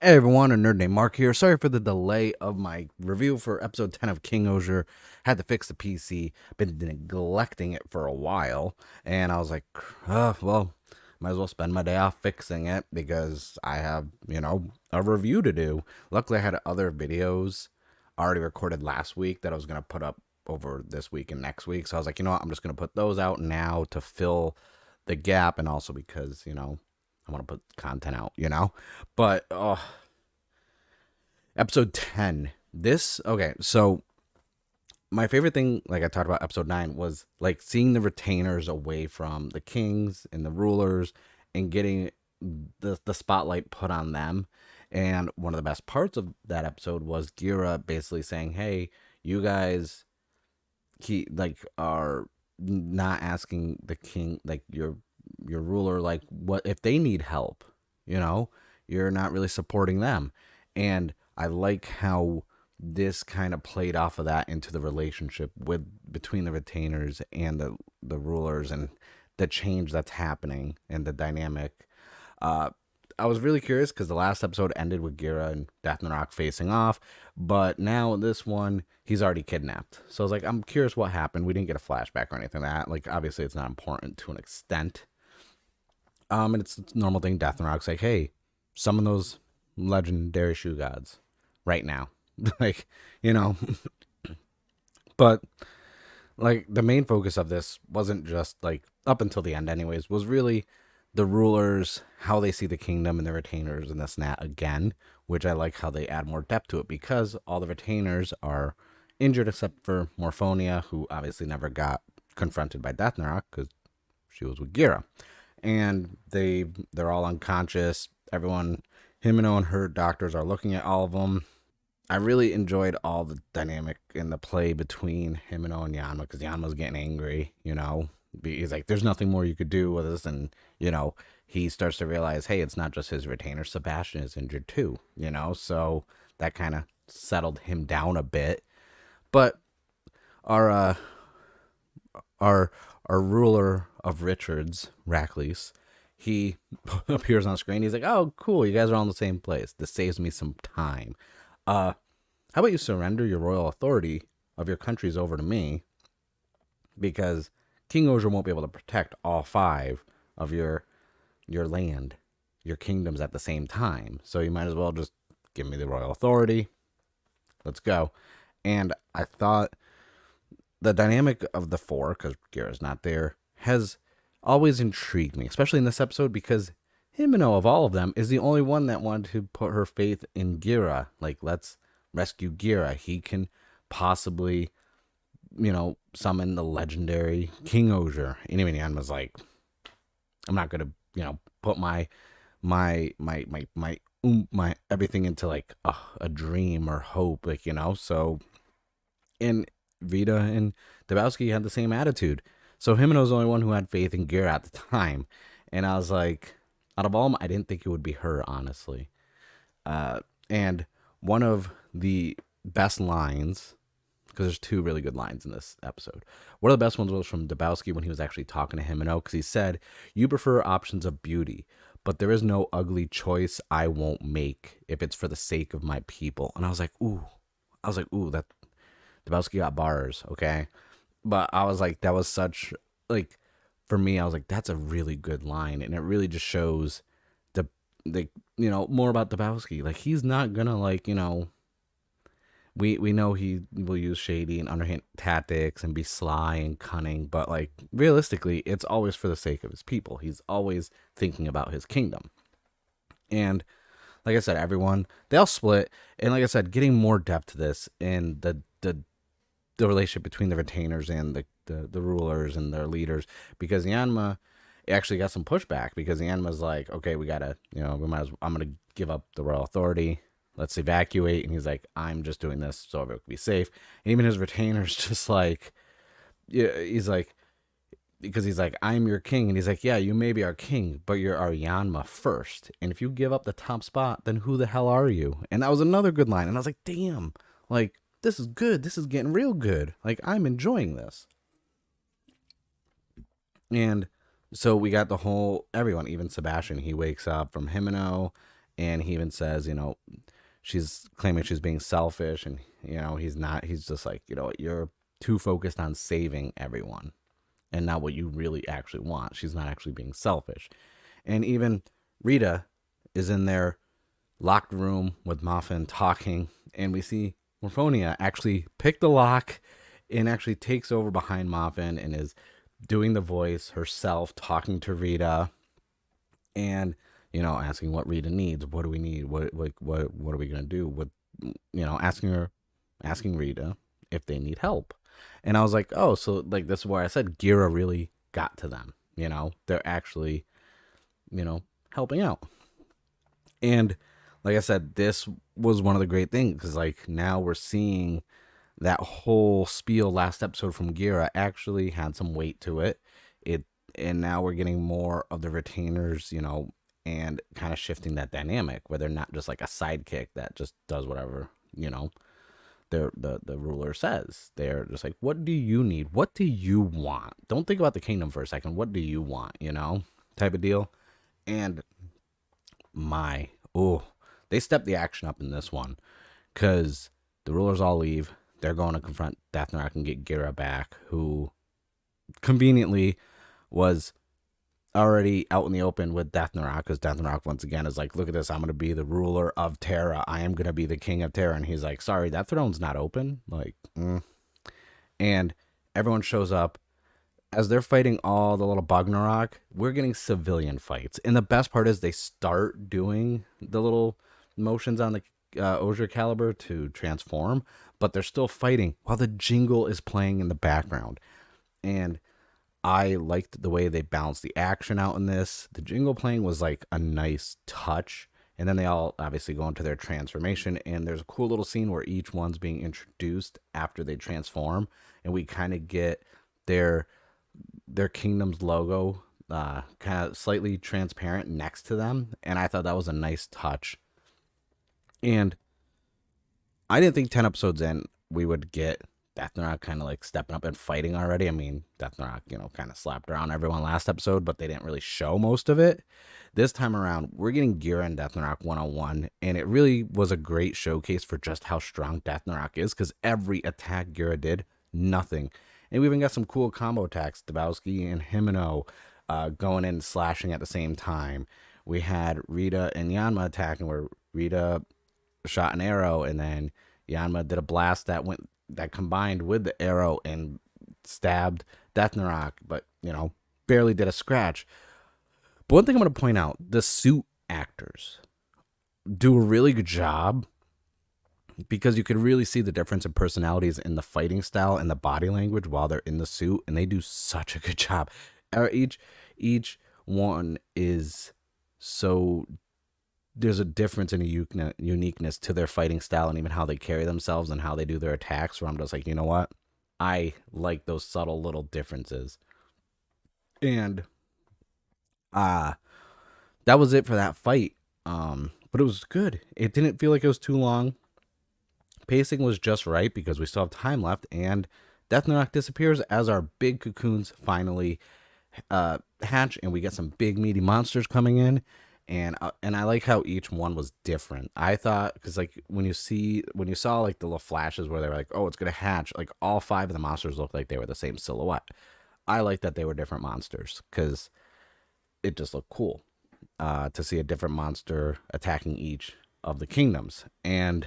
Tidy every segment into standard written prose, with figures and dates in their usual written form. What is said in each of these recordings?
Hey everyone, a nerd named Mark here. Sorry for the delay of my review for episode 10 of King-Ohger. Had to fix the PC. Been neglecting it for a while. And I was like, well, might as well spend my day off fixing it because I have, a review to do. Luckily, I had other videos already recorded last week that I was going to put up over this week and next week. So I was like, you know what? I'm just going to put those out now to fill the gap and also because, I want to put content out. But episode 10. Okay, so my favorite thing, like I talked about episode 9, was like seeing the retainers away from the kings and the rulers and getting the spotlight put on them. And one of the best parts of that episode was Gira basically saying, hey, you guys are not asking the king, like your ruler, like what if they need help, you know you're not really supporting them. And I like how this kind of played off of that into the relationship with between the retainers and the rulers, and the change that's happening and the dynamic. uh I was really curious because the last episode ended with Gira and Dathna Rock facing off, but now this one he's already kidnapped. So I was like, I'm curious what happened. We didn't get a flashback or anything like that. Like obviously it's not important to an extent. And it's a normal thing. Dathna Rock's like, hey, summon those legendary shoe gods right now. like, you know, but like the main focus of this wasn't just like up until the end anyways, was really the rulers, how they see the kingdom and the retainers and this and that again, which I like how they add more depth to it because all the retainers are injured except for Morphonia, who obviously never got confronted by Deathnarok because she was with Gira. And they're all unconscious. Everyone, Himeno and her doctors are looking at all of them. I really enjoyed all the dynamic and the play between Himeno and Yanma because Yanma's getting angry. He's like, "There's nothing more you could do with this," and he starts to realize, hey, it's not just his retainer. Sebastian is injured too. So that kind of settled him down a bit. But our our our ruler of Richards, Rackley's, he appears on screen. He's like, "Oh, cool! You guys are all in the same place. This saves me some time. Uh, how about you surrender your royal authority of your countries over to me? Because King-Ohger won't be able to protect all five of your land, your kingdoms at the same time. So you might as well just give me the royal authority. Let's go." And I thought the dynamic of the four, because Gira's not there, has always intrigued me, especially in this episode, because Himeno, of all of them, is the only one that wanted to put her faith in Gira. Like, let's rescue Gira. He can possibly, summon the legendary King-Ohger. And even Yan was like, I'm not gonna, put my everything into like a dream or hope, So, and Vita and Dabowski had the same attitude. So Himeno was the only one who had faith in Gira at the time. And I was like, out of all of them, I didn't think it would be her, honestly. And one of the best lines, because there's two really good lines in this episode. One of the best ones was from Dabowski when he was actually talking to Himeno, because he said, "You prefer options of beauty, but there is no ugly choice I won't make if it's for the sake of my people." And I was like, ooh. That Dabowski got bars, okay? But I was like, that was such, like, for me, I was like, that's a really good line. And it really just shows the more about Dabowski. Like, he's not gonna, we know he will use shady and underhand tactics and be sly and cunning, but, like, realistically, it's always for the sake of his people. He's always thinking about his kingdom. And like I said, everyone, they all split. And like I said, getting more depth to this and the relationship between the retainers and the rulers and their leaders, because Yanma actually got some pushback because Yanma's like, okay, we gotta, I'm gonna give up the royal authority. Let's evacuate. And he's like, I'm just doing this so everyone can be safe. And even his retainers just like, yeah, he's like, because he's like, I'm your king. And he's like, yeah, you may be our king, but you're our Yanma first. And if you give up the top spot, then who the hell are you? And that was another good line. And I was like, damn, like, this is good. This is getting real good. Like, I'm enjoying this. And so we got the whole, everyone, even Sebastian, he wakes up from Himeno And he even says, she's claiming she's being selfish, and he's not. He's just like, you're too focused on saving everyone and not what you really actually want. She's not actually being selfish. And even Rita is in their locked room with Muffin talking, and we see Morphonia actually pick the lock and actually takes over behind Muffin and is doing the voice herself, talking to Rita, and asking what Rita needs. What do we need? What are we gonna do? With asking Rita if they need help. And I was like, oh, so like this is where I said Gira really got to them. They're actually helping out. And like I said, this was one of the great things, because like now we're seeing that whole spiel last episode from Gira actually had some weight to it. And now we're getting more of the retainers, and kind of shifting that dynamic where they're not just like a sidekick that just does whatever, the ruler says. They're just like, what do you need? What do you want? Don't think about the kingdom for a second. What do you want? Type of deal. And they stepped the action up in this one, because the rulers all leave. They're going to confront Dathnarak and get Gira back, who conveniently was already out in the open with Dathnarak, because Dathnarak once again is like, look at this, I'm going to be the ruler of Terra. I am going to be the king of Terra. And he's like, sorry, that throne's not open. Like, And everyone shows up. As they're fighting all the little Bagnarok, we're getting civilian fights. And the best part is they start doing the little motions on the Ohger caliber to transform, but they're still fighting while the jingle is playing in the background. And I liked the way they balanced the action out in this. The jingle playing was like a nice touch. And then they all obviously go into their transformation. And there's a cool little scene where each one's being introduced after they transform. And we kind of get their kingdom's logo kind of slightly transparent next to them. And I thought that was a nice touch. And I didn't think 10 episodes in we would get Dathnarak kind of like stepping up and fighting already. I mean, Dathnarak, kind of slapped around everyone last episode, but they didn't really show most of it. This time around, we're getting Gira and Dathnarak one-on-one, and it really was a great showcase for just how strong Dathnarak is, because every attack Gira did, nothing. And we even got some cool combo attacks, Dabowski and Himeno going in and slashing at the same time. We had Rita and Yanma attacking, where Rita shot an arrow, and then Yanma did a blast that combined with the arrow and stabbed Dathnarak, but barely did a scratch. But one thing I'm going to point out, the suit actors do a really good job, because you could really see the difference in personalities in the fighting style and the body language while they're in the suit, and they do such a good job. Each one is so, there's a difference in a uniqueness to their fighting style, and even how they carry themselves and how they do their attacks, where I'm just like, you know what? I like those subtle little differences. And that was it for that fight. But it was good. It didn't feel like it was too long. Pacing was just right, because we still have time left, and Dathnarak disappears as our big cocoons finally hatch, and we get some big meaty monsters coming in. And I like how each one was different. I thought, because like when you saw like the little flashes where they were like, oh, it's gonna hatch, like all 5 of the monsters looked like they were the same silhouette. I like that they were different monsters, because it just looked cool to see a different monster attacking each of the kingdoms. And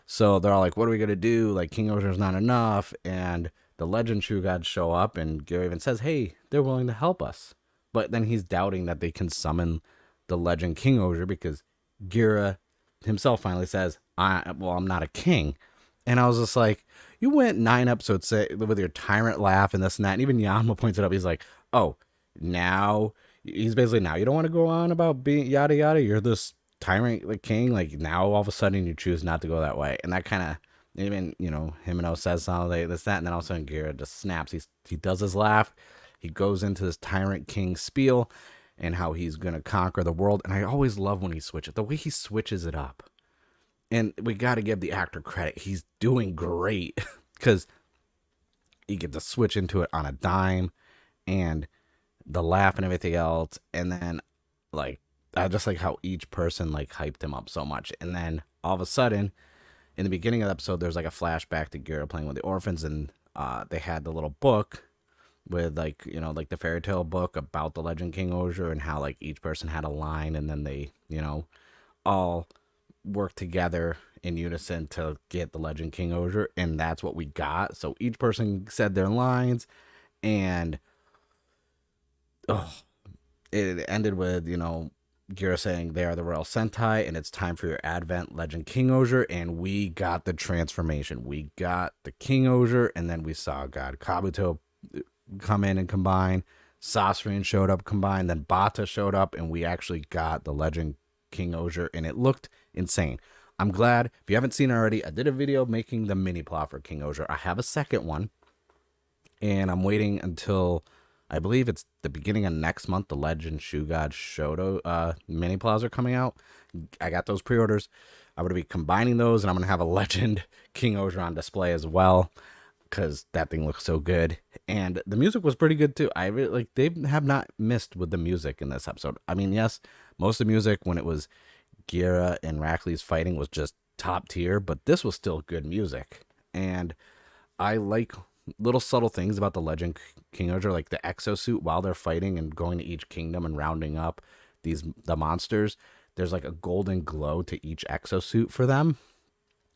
so they're all like, what are we going to do? Like, King-Ohger's not enough. And the legend true gods show up, and Gira even says, hey, they're willing to help us. But then he's doubting that they can summon the legend King-Ohger, because Gira himself finally says, I'm not a king. And I was just like, you went 9 episodes with your tyrant laugh and this and that. And even Yanma points it up. He's like, oh, now, he's basically, now you don't want to go on about being yada yada. You're this tyrant, like king. Like, now all of a sudden you choose not to go that way. And that kind of, even, Himeno says something like this, that. And then all of a sudden Gira just snaps. He does his laugh. He goes into this tyrant king spiel and how he's going to conquer the world. And I always love when he switches, the way he switches it up. And we got to give the actor credit. He's doing great, because you get to switch into it on a dime, and the laugh and everything else. And then, like, I just like how each person like hyped him up so much. And then all of a sudden, in the beginning of the episode, there's like a flashback to Gira playing with the orphans, and they had the little book with like like the fairy tale book about the legend King-Ohger, and how like each person had a line, and then they all work together in unison to get the legend King-Ohger, and that's what we got. So each person said their lines, and oh, it ended with Gira saying they are the royal Sentai, and it's time for your advent, legend King-Ohger. And we got the transformation. We got the King-Ohger, and then we saw God Kabuto come in and combine. Sasorian showed up, combined. Then Bata showed up, and we actually got the legend King-Ohger, and it looked insane. I'm glad. If you haven't seen it already, I did a video making the mini plot for King-Ohger. I have a second one, and I'm waiting until I believe it's the beginning of next month. The Legend Shoe God Shoto mini plots are coming out. I got those pre-orders. I'm gonna be combining those, and I'm gonna have a Legend King-Ohger on display as well, because that thing looks so good. And the music was pretty good too. I really like, they have not missed with the music in this episode. I mean, yes, most of the music when it was Gira and Rackley's fighting was just top tier, but this was still good music. And I like little subtle things about the Legend King-Ohger, like the exosuit while they're fighting and going to each kingdom and rounding up the monsters. There's like a golden glow to each exosuit for them.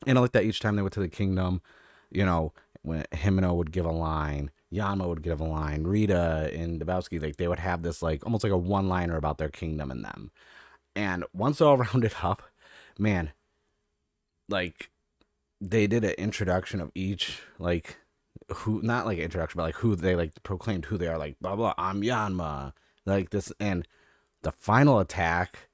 And I like that each time they went to the kingdom, when Himeno would give a line, Yanma would give a line, Rita and Dabowski, like they would have this like almost like a one-liner about their kingdom and them. And once all rounded up, man, like they did an introduction of each, like who, not like introduction, but like who they like proclaimed who they are, like blah blah, I'm Yanma, like this. And the final attack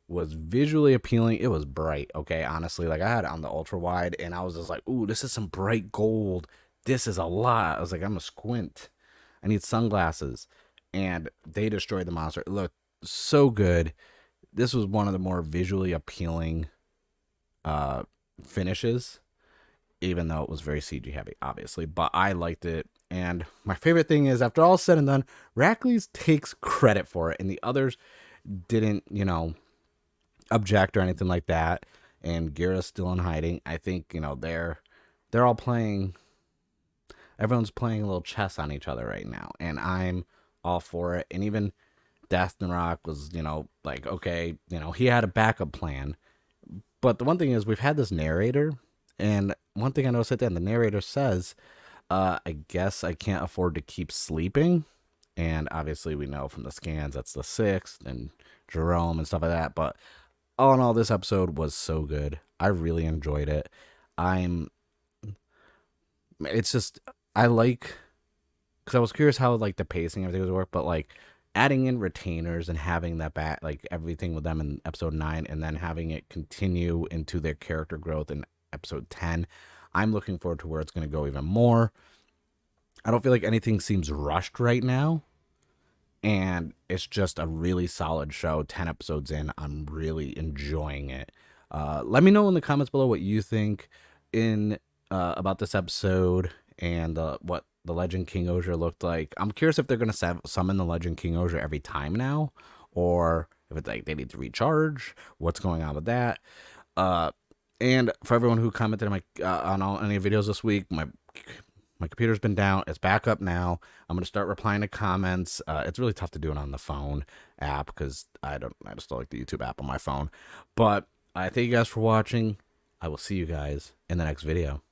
was visually appealing. It was bright, okay, honestly. Like I had it on the ultra wide, and I was just like, ooh, this is some bright gold. This is a lot. I was like, I'm a squint. I need sunglasses. And they destroyed the monster. It looked so good. This was one of the more visually appealing finishes, even though it was very CG heavy, obviously. But I liked it. And my favorite thing is, after all said and done, Rackley's takes credit for it, and the others didn't, object or anything like that. And Gira's still in hiding. I think, they're all playing, everyone's playing a little chess on each other right now. And I'm all for it. And even Death and Rock was, like, okay, he had a backup plan. But the one thing is, we've had this narrator, and one thing I noticed at the end, the narrator says, I guess I can't afford to keep sleeping. And obviously we know from the scans that's the sixth and Jerome and stuff like that. But all in all, this episode was so good. I really enjoyed it. It's just, I like, because I was curious how like the pacing and everything would work, but like adding in retainers and having that back, like everything with them in episode 9, and then having it continue into their character growth in episode 10. I'm looking forward to where it's going to go even more. I don't feel like anything seems rushed right now. And it's just a really solid show. 10 episodes in, I'm really enjoying it. Let me know in the comments below what you think about this episode, and what the Legend King-Ohger looked like. I'm curious if they're going to summon the Legend King-Ohger every time now, or if it's like they need to recharge. What's going on with that? And for everyone who commented on any videos this week, my computer's been down. It's back up now. I'm going to start replying to comments. It's really tough to do it on the phone app, because I just don't like the YouTube app on my phone. But I thank you guys for watching. I will see you guys in the next video.